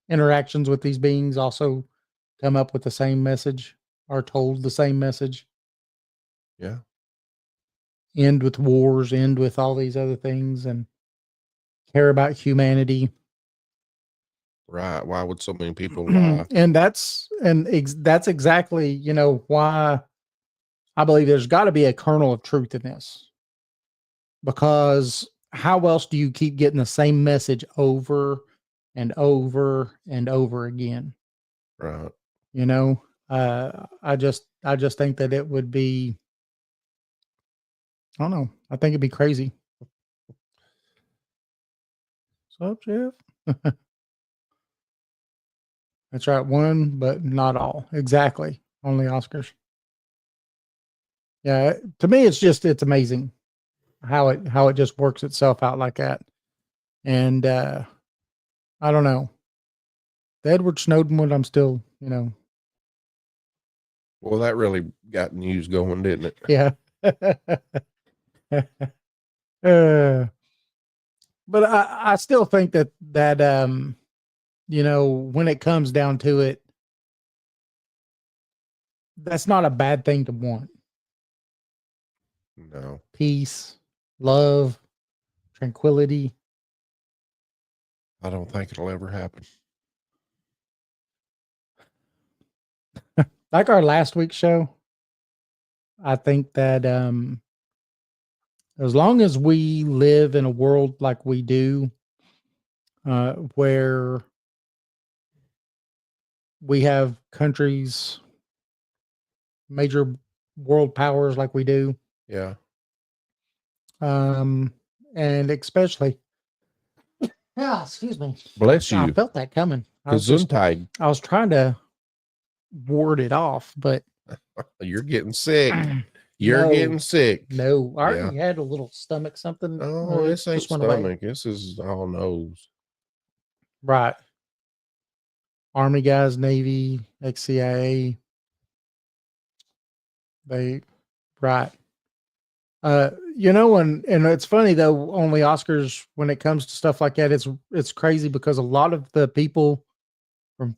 interactions with these beings also come up with the same message, are told the same message. Yeah. End with wars, end with all these other things, and care about humanity. Right. Why would so many people lie? And that's exactly, you know, why I believe there's got to be a kernel of truth in this. Because how else do you keep getting the same message over and over and over again? Right. You know, I just think that it would be, I don't know. I think it'd be crazy. What's up, Jeff? That's right. One, but not all. Exactly. Only Oscars. Yeah. To me, it's amazing how it just works itself out like that. And, I don't know. The Edward Snowden one, I'm still, you know. Well, that really got news going, didn't it? Yeah. But I still think that you know, when it comes down to it, that's not a bad thing to want. No. Peace, love, tranquility. I don't think it'll ever happen. Like our last week's show, I think that as long as we live in a world like we do, where we have countries, major world powers like we do, Yeah. and especially, yeah, excuse me, Bless I you. felt that coming. I was trying to ward it off, but You're getting sick. No. Getting sick. no, I already had a little stomach something. Oh, it this ain't just went away. stomach. This is all nose. Right. Army guys, Navy, ex-CIA. Right. And it's funny though, on the Oscars, when it comes to stuff like that, it's crazy because a lot of the people from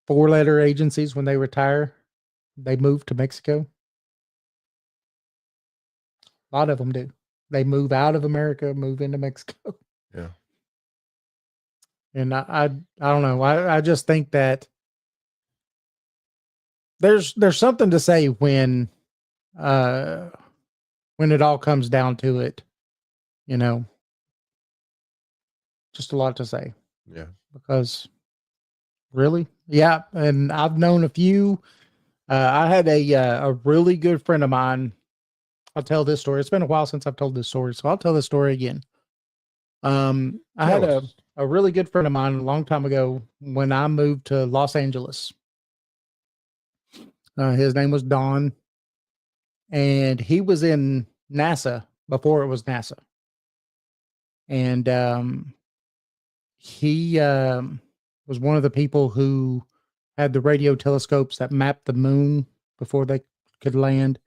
4-letter agencies, when they retire, they move to Mexico. A lot of them do. They move out of America, move into Mexico. Yeah. And I don't know. I just think that there's something to say when it all comes down to it, just a lot to say. Yeah. Because really, yeah. And I've known a few. I had a really good friend of mine. I'll tell this story. It's been a while since I've told this story, so I'll tell this story again. I had a really good friend of mine a long time ago when I moved to Los Angeles. His name was Don, and he was in NASA before it was NASA. And he was one of the people who had the radio telescopes that mapped the moon before they could land.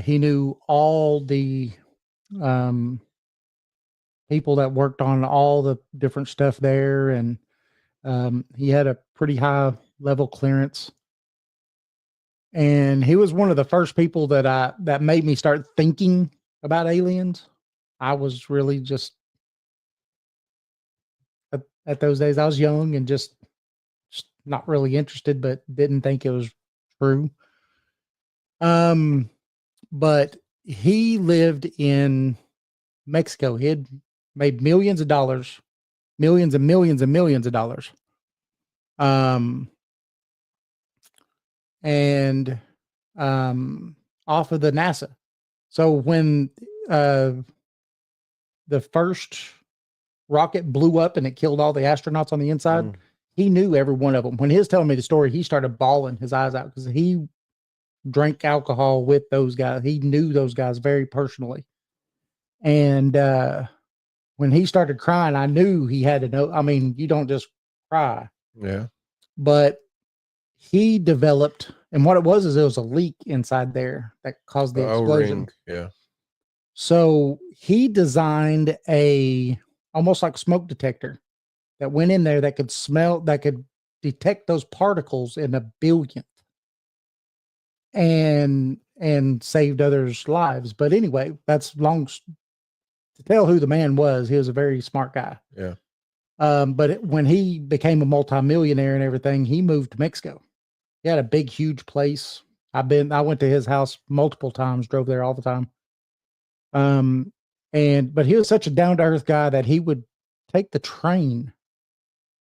He knew all the people that worked on all the different stuff there, and he had a pretty high level clearance. And he was one of the first people that made me start thinking about aliens. I was really just at those days, I was young and just not really interested, but didn't think it was true. But he lived in Mexico. He had made millions of dollars, millions and millions and millions of dollars. And off of the NASA. So when the first rocket blew up and it killed all the astronauts on the inside, he knew every one of them. When he was telling me the story, he started bawling his eyes out because he drank alcohol with those guys. He knew those guys very personally. And when he started crying, I knew he had to know. I mean, you don't just cry. Yeah. But he developed, and what it was is it was a leak inside there that caused the explosion. O-ring. Yeah. So he designed a almost like smoke detector that went in there that could detect those particles in a billionth and saved others' lives. But anyway, that's long to tell who the man was. He was a very smart guy. Yeah. But when he became a multimillionaire and everything, he moved to Mexico. He had a big, huge place. I went to his house multiple times, drove there all the time. But he was such a down to earth guy that he would take the train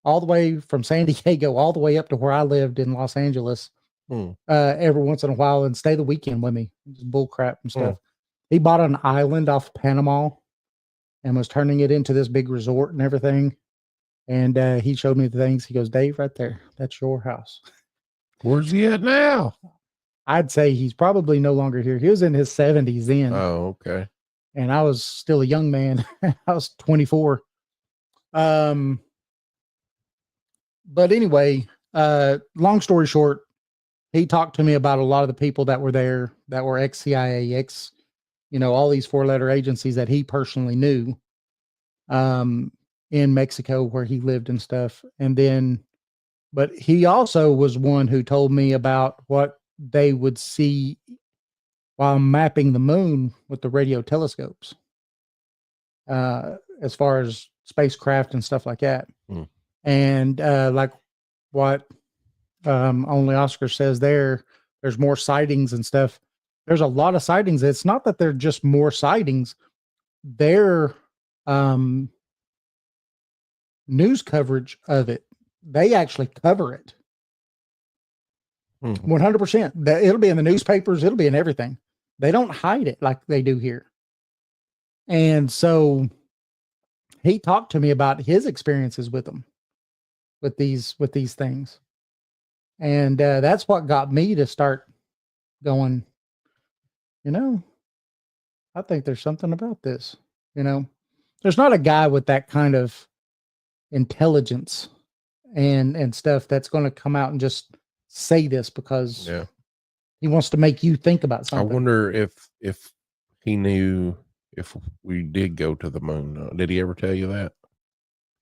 all the way from San Diego, all the way up to where I lived in Los Angeles, every once in a while and stay the weekend with me. Just bull crap and stuff. He bought an island off Panama and was turning it into this big resort and everything. And he showed me the things. He goes, Dave, right there, that's your house. Where's he at now? I'd say he's probably no longer here. He was in his 70s then. Oh, okay. And I was still a young man. I was 24. But anyway, long story short, he talked to me about a lot of the people that were there that were ex-CIA, all these 4-letter agencies that he personally knew in Mexico where he lived and stuff. But he also was one who told me about what they would see while mapping the moon with the radio telescopes. As far as spacecraft and stuff like that. Hmm. And like what Only Oscar says there's more sightings and stuff. There's a lot of sightings. It's not that they're just more sightings. Their news coverage of it, they actually cover it 100%. It'll be in the newspapers. It'll be in everything. They don't hide it like they do here. And so he talked to me about his experiences with them, with these things. And that's what got me to start going, I think there's something about this. There's not a guy with that kind of intelligence and stuff that's going to come out and just say this because he wants to make you think about something. I wonder if he knew if we did go to the moon. Did he ever tell you that?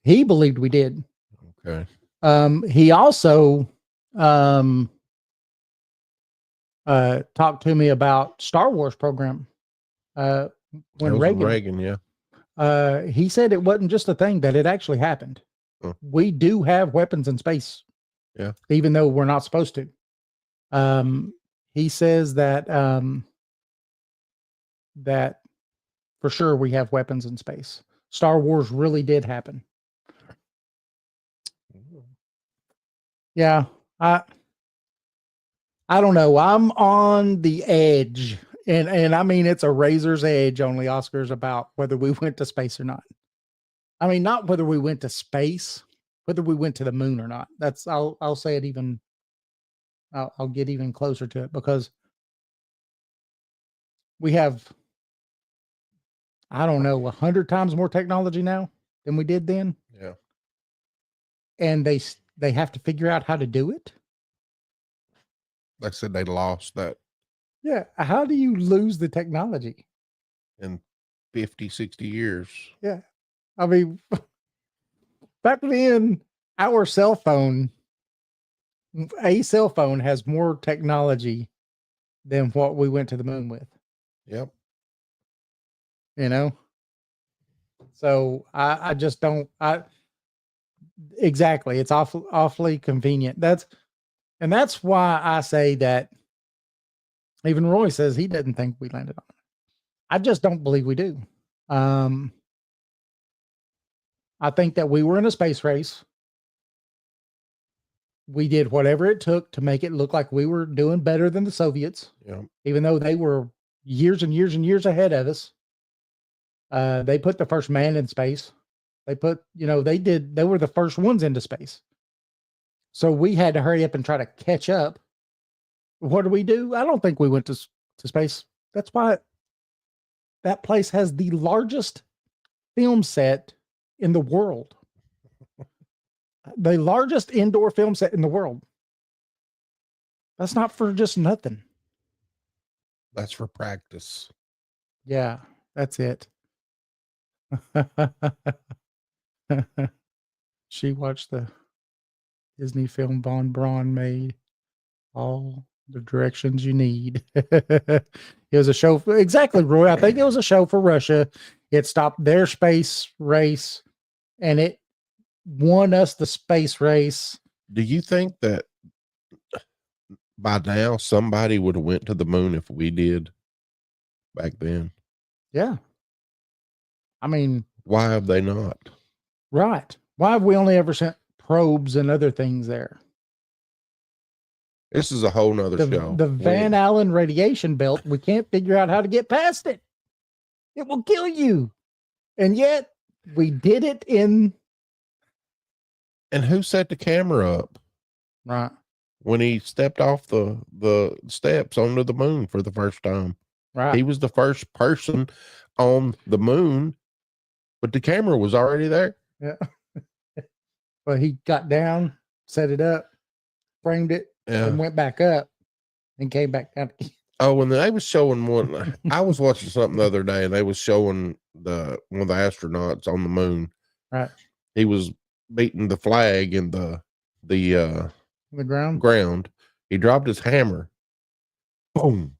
He believed we did. Okay. He also talked to me about Star Wars program. When Reagan, yeah. He said it wasn't just a thing, that it actually happened. We do have weapons in space. Yeah. Even though we're not supposed to. He says that that for sure we have weapons in space. Star Wars really did happen. Yeah. I don't know. I'm on the edge. And I mean, it's a razor's edge, Only Oscars, about whether we went to space or not. I mean, not whether we went to space, whether we went to the moon or not. That's, I'll say it even, I'll get even closer to it, because we have, I don't know, 100 times more technology now than we did then. Yeah. And they have to figure out how to do it. Like I said, they lost that. Yeah. How do you lose the technology? In 50, 60 years. Yeah. I mean, back then, a cell phone has more technology than what we went to the moon with. Yep. So I just don't, exactly. It's awfully convenient. That's why I say that even Roy says he doesn't think we landed on it. I just don't believe we do. I think that we were in a space race. We did whatever it took to make it look like we were doing better than the Soviets. Yeah. Even though they were years and years and years ahead of us. They put the first man in space. They put, they were the first ones into space. So we had to hurry up and try to catch up. What do we do? I don't think we went to space. That's why that place has the largest film set in the world. The largest indoor film set in the world. That's not for just nothing. That's for practice. Yeah, that's it. She watched the Disney film Von Braun made. All the directions you need. It was a show for, exactly, Roy. I think it was a show for Russia. It stopped their space race and it won us the space race. Do you think that by now somebody would have went to the moon if we did back then? Yeah. I mean, why have they not? Right. Why have we only ever sent probes and other things there? This is a whole nother show. The Van Allen radiation belt, we can't figure out how to get past it. It will kill you. And yet we did it in. And who set the camera up? Right. When he stepped off the steps onto the moon for the first time. Right. He was the first person on the moon, but the camera was already there. Yeah. Well, he got down, set it up, framed it, and went back up and came back down. Oh, and they was showing one. I was watching something the other day and they was showing one of the astronauts on the moon. Right. He was beating the flag in the ground. He dropped his hammer. Boom.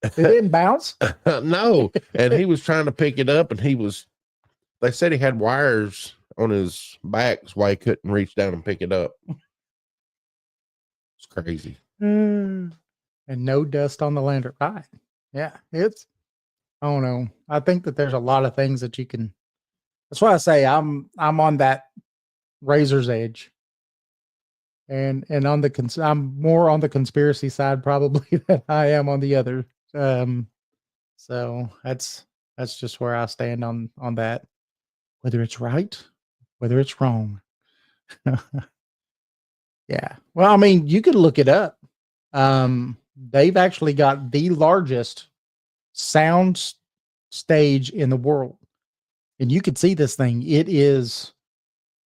It didn't bounce. No. And he was trying to pick it up and he was They said he had wires on his back, so why he couldn't reach down and pick it up. It's crazy. And no dust on the lantern. Right. Yeah. I don't know. I think that there's a lot of things that you can. That's why I say I'm on that razor's edge. And on I'm more on the conspiracy side probably than I am on the other. So that's just where I stand on that. Whether it's right, whether it's wrong. Yeah. Well, I mean, you could look it up. They've actually got the largest sound stage in the world. And you could see this thing. It is,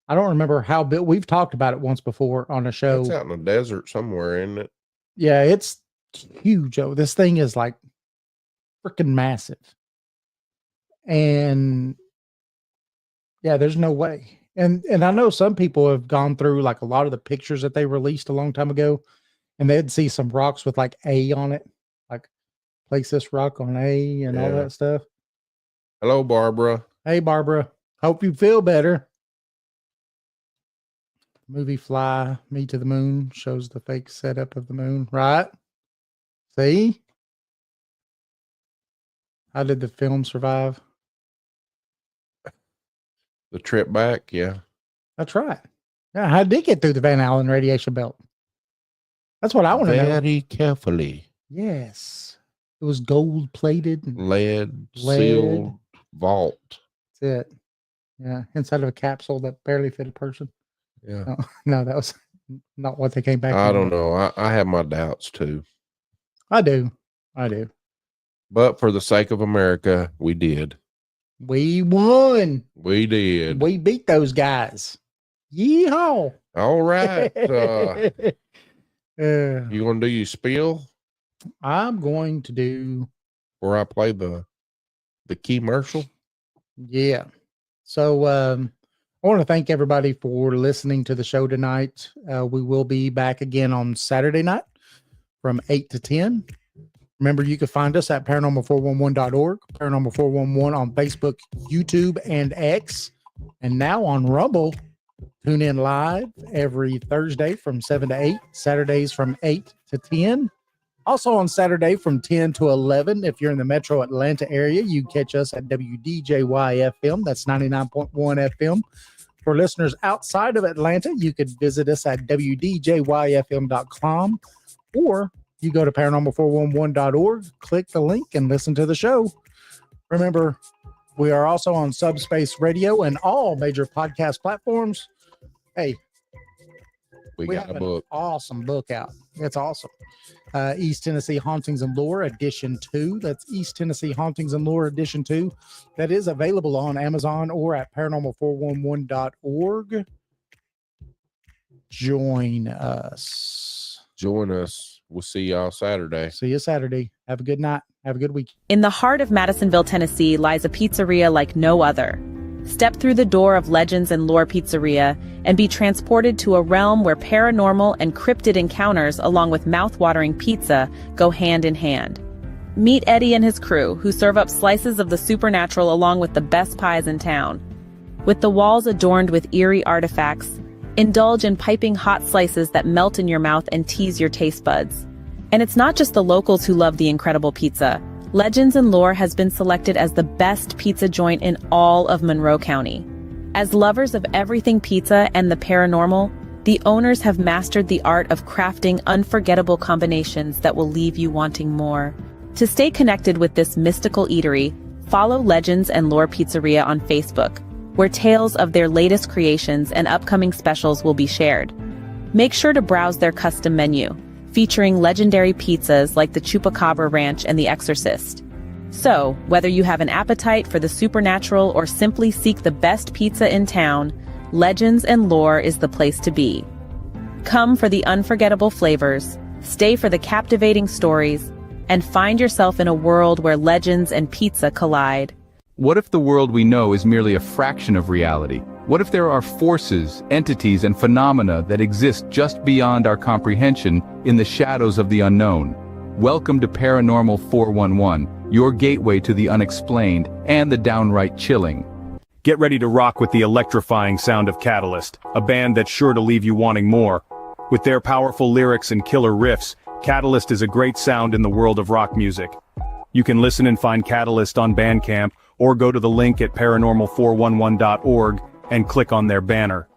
I don't remember how big. We've talked about it once before on a show. It's out in the desert somewhere, isn't it? Yeah, it's huge. Oh, this thing is like freaking massive. And yeah, there's no way. And I know some people have gone through like a lot of the pictures that they released a long time ago, and they'd see some rocks with like A on it, like place this rock on A and all that stuff. Hello, Barbara. Hey, Barbara. Hope you feel better. Movie Fly Me to the Moon shows the fake setup of the moon, right? See? How did the film survive? The trip back, yeah. That's right. Yeah, how did it get through the Van Allen radiation belt? That's what I want to know. Very carefully. Yes. It was gold plated. Lead sealed vault. That's it. Yeah. Inside of a capsule that barely fit a person. Yeah. No, that was not what they came back. I don't know. I have my doubts too. I do. But for the sake of America, we did. We won. We did. We beat those guys. Yeehaw. All right. You gonna do your spiel? I'm going to do where I play the commercial. Yeah. So I want to thank everybody for listening to the show tonight. We will be back again on Saturday night from 8 to 10. Remember, you can find us at paranormal411.org, paranormal411 on Facebook, YouTube, and X, and now on Rumble. Tune in live every Thursday from 7 to 8, Saturdays from 8 to 10. Also on Saturday from 10 to 11, if you're in the metro Atlanta area, you catch us at WDJY FM. That's 99.1 FM. For listeners outside of Atlanta, you could visit us at WDJYFM.com, or you go to paranormal411.org, click the link, and listen to the show. Remember, we are also on Subspace Radio and all major podcast platforms. Hey, we got a book. Awesome book out. It's awesome. East Tennessee Hauntings and Lore Edition 2. That's East Tennessee Hauntings and Lore Edition 2. That is available on Amazon or at paranormal411.org. Join us. We'll see y'all Saturday. See you Saturday. Have a good night. Have a good week. In the heart of Madisonville, Tennessee, lies a pizzeria like no other. Step through the door of Legends and Lore Pizzeria and be transported to a realm where paranormal and cryptid encounters, along with mouth-watering pizza, go hand in hand. Meet Eddie and his crew, who serve up slices of the supernatural along with the best pies in town. With the walls adorned with eerie artifacts, indulge in piping hot slices that melt in your mouth and tease your taste buds. And it's not just the locals who love the incredible pizza. Legends and Lore has been selected as the best pizza joint in all of Monroe County. As lovers of everything pizza and the paranormal, the owners have mastered the art of crafting unforgettable combinations that will leave you wanting more. To stay connected with this mystical eatery, follow Legends and Lore Pizzeria on Facebook, where tales of their latest creations and upcoming specials will be shared. Make sure to browse their custom menu, featuring legendary pizzas like the Chupacabra Ranch and the Exorcist. So, whether you have an appetite for the supernatural or simply seek the best pizza in town, Legends and Lore is the place to be. Come for the unforgettable flavors, stay for the captivating stories, and find yourself in a world where legends and pizza collide. What if the world we know is merely a fraction of reality? What if there are forces, entities, and phenomena that exist just beyond our comprehension in the shadows of the unknown? Welcome to Paranormal 411, your gateway to the unexplained and the downright chilling. Get ready to rock with the electrifying sound of Catalyst, a band that's sure to leave you wanting more. With their powerful lyrics and killer riffs, Catalyst is a great sound in the world of rock music. You can listen and find Catalyst on Bandcamp, or go to the link at paranormal411.org and click on their banner.